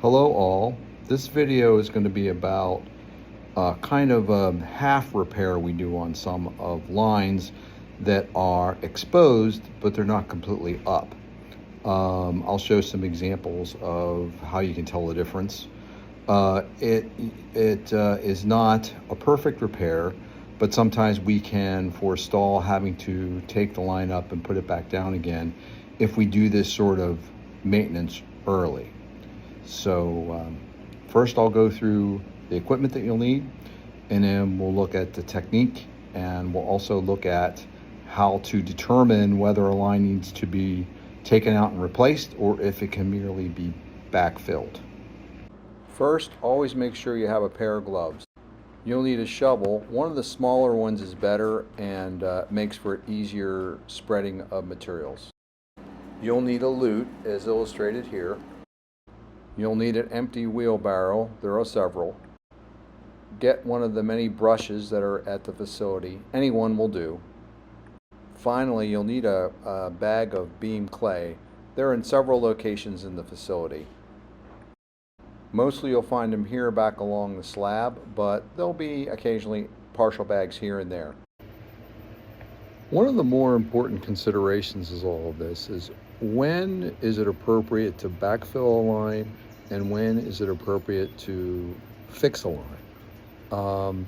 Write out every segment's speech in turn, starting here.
Hello all. This video is going to be about kind of a half repair we do on some of lines that are exposed but they're not completely up. I'll show some examples of how you can tell the difference. It is not a perfect repair, but sometimes we can forestall having to take the line up and put it back down again if we do this sort of maintenance early. So first I'll go through the equipment that you'll need, and then we'll look at the technique, and we'll also look at how to determine whether a line needs to be taken out and replaced or if it can merely be backfilled. First, always make sure you have a pair of gloves. You'll need a shovel. One of the smaller ones is better and makes for easier spreading of materials. You'll need a lute, as illustrated here. You'll need an empty wheelbarrow. There are several. Get one of the many brushes that are at the facility. Any one will do. Finally, you'll need a bag of beam clay. They're in several locations in the facility. Mostly you'll find them here back along the slab, but there'll be occasionally partial bags here and there. One of the more important considerations is all of this is when is it appropriate to backfill a line and when is it appropriate to fix a line.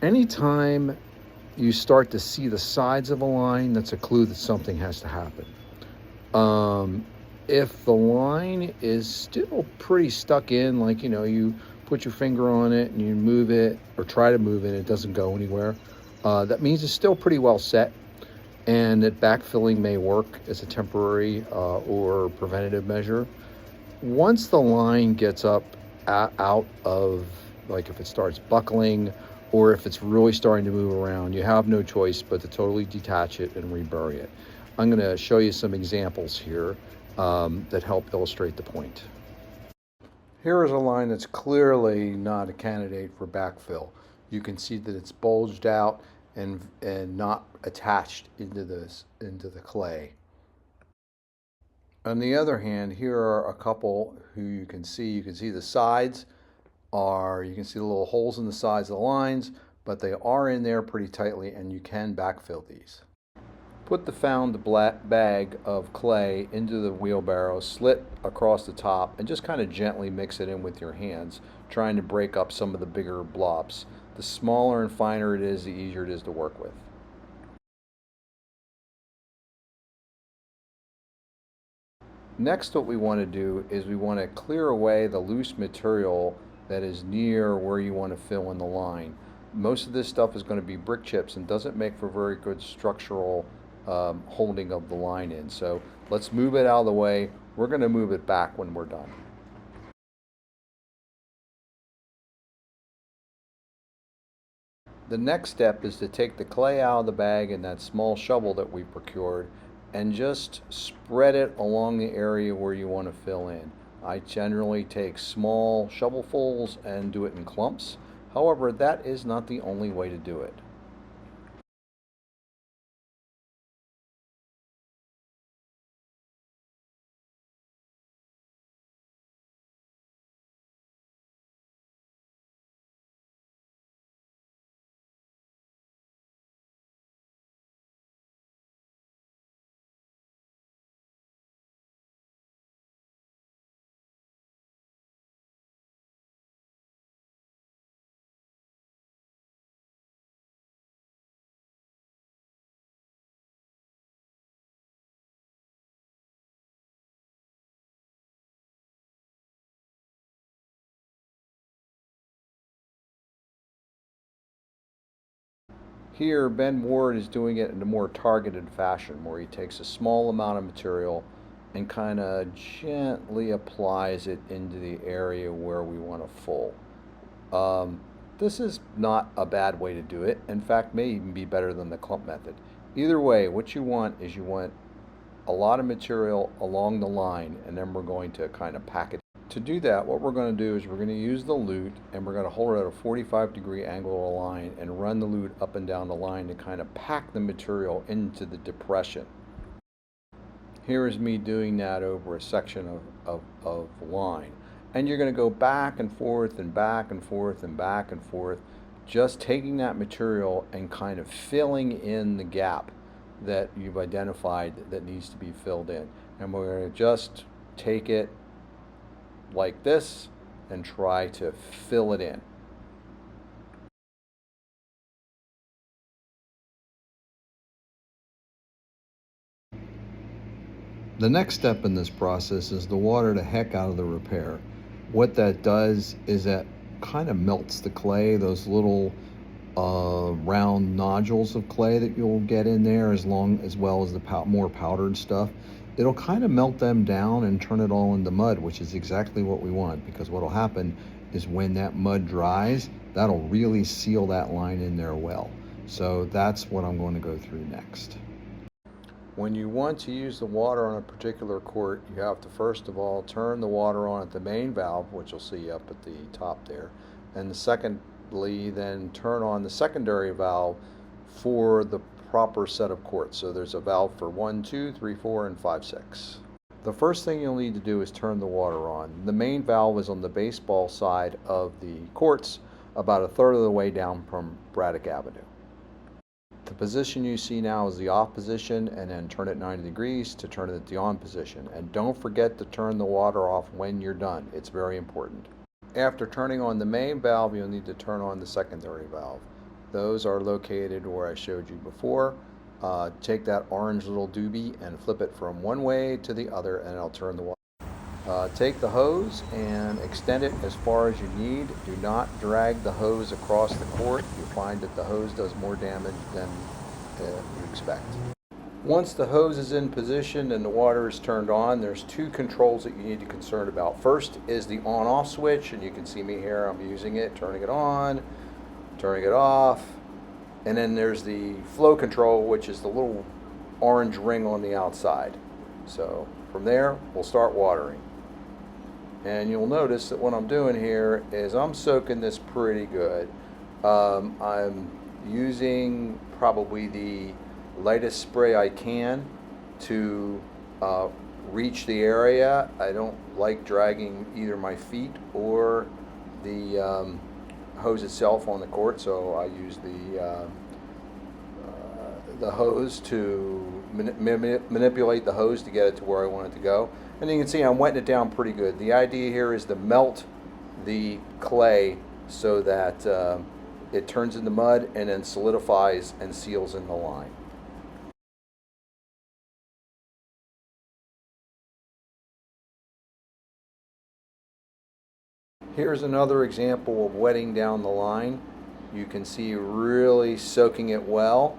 Anytime you start to see the sides of a line, that's a clue that something has to happen. If the line is still pretty stuck in, like you put your finger on it and you move it or try to move it, it doesn't go anywhere, that means it's still pretty well set, and that backfilling may work as a temporary or preventative measure. Once the line gets up out of, like if it starts buckling or if it's really starting to move around, you have no choice but to totally detach it and rebury it. I'm going to show you some examples here that help illustrate the point. Here is a line that's clearly not a candidate for backfill. You can see that it's bulged out and not attached into the clay. On the other hand, here are a couple who you can see the sides you can see the little holes in the sides of the lines, but they are in there pretty tightly and you can backfill these. Put the found bag of clay into the wheelbarrow, slit across the top, and just kind of gently mix it in with your hands, trying to break up some of the bigger blobs. The smaller and finer it is, the easier it is to work with. Next, what we want to do is we want to clear away the loose material that is near where you want to fill in the line. Most of this stuff is going to be brick chips and doesn't make for very good structural holding of the line in. So let's move it out of the way. We're going to move it back when we're done. The next step is to take the clay out of the bag and that small shovel that we procured and just spread it along the area where you want to fill in. I generally take small shovelfuls and do it in clumps. However, that is not the only way to do it. Here, Ben Ward is doing it in a more targeted fashion where he takes a small amount of material and kind of gently applies it into the area where we want to full. This is not a bad way to do it. In fact, may even be better than the clump method. Either way, what you want is you want a lot of material along the line, and then we're going to kind of pack it. To do that, what we're going to do is we're going to use the lute and we're going to hold it at a 45-degree angle to the line and run the lute up and down the line to kind of pack the material into the depression. Here is me doing that over a section of line. And you're going to go back and forth and back and forth and back and forth, just taking that material and kind of filling in the gap that you've identified that needs to be filled in. And we're going to just take it like this and try to fill it in. The next step in this process is to water the heck out of the repair. What that does is that kind of melts the clay, those little round nodules of clay that you'll get in there, as well as the more powdered stuff. It'll kind of melt them down and turn it all into mud, which is exactly what we want, because what'll happen is when that mud dries, that'll really seal that line in there well. So that's what I'm going to go through next. When you want to use the water on a particular quart, you have to first of all turn the water on at the main valve, which you'll see up at the top there, and secondly then turn on the secondary valve for the proper set of quarts. So there's a valve for 1, 2, 3, 4, and 5, 6. The first thing you'll need to do is turn the water on. The main valve is on the baseball side of the quarts, about a third of the way down from Braddock Avenue. The position you see now is the off position, and then turn it 90 degrees to turn it at the on position. And don't forget to turn the water off when you're done. It's very important. After turning on the main valve, you'll need to turn on the secondary valve. Those are located where I showed you before. Take that orange little doobie and flip it from one way to the other, and it'll turn the water. Take the hose and extend it as far as you need. Do not drag the hose across the quart. You'll find that the hose does more damage than you expect. Once the hose is in position and the water is turned on, there's two controls that you need to be concerned about. First is the on-off switch, and you can see me here, I'm using it, turning it on, turning it off. And then there's the flow control, which is the little orange ring on the outside. So from there, we'll start watering. And you'll notice that what I'm doing here is I'm soaking this pretty good. I'm using probably the lightest spray I can to reach the area. I don't like dragging either my feet or the hose itself on the quart, so I use the hose to manipulate the hose to get it to where I want it to go. And you can see I'm wetting it down pretty good. The idea here is to melt the clay so that it turns into mud and then solidifies and seals in the line. Here's another example of wetting down the line. You can see really soaking it well.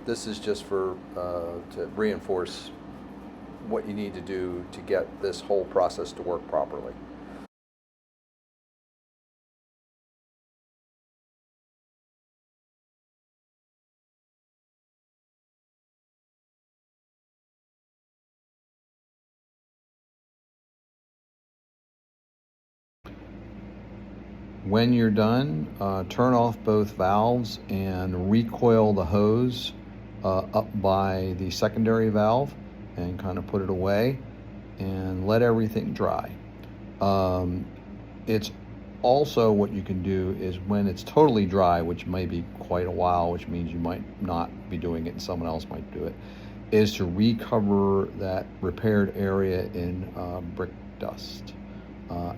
This is just for to reinforce what you need to do to get this whole process to work properly. When you're done, turn off both valves and recoil the hose up by the secondary valve and kind of put it away and let everything dry. It's also, what you can do is when it's totally dry, which may be quite a while, which means you might not be doing it and someone else might do it, is to recover that repaired area in brick dust.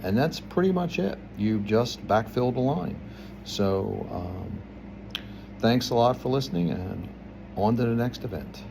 And that's pretty much it. You've just backfilled a line. So thanks a lot for listening, and on to the next event.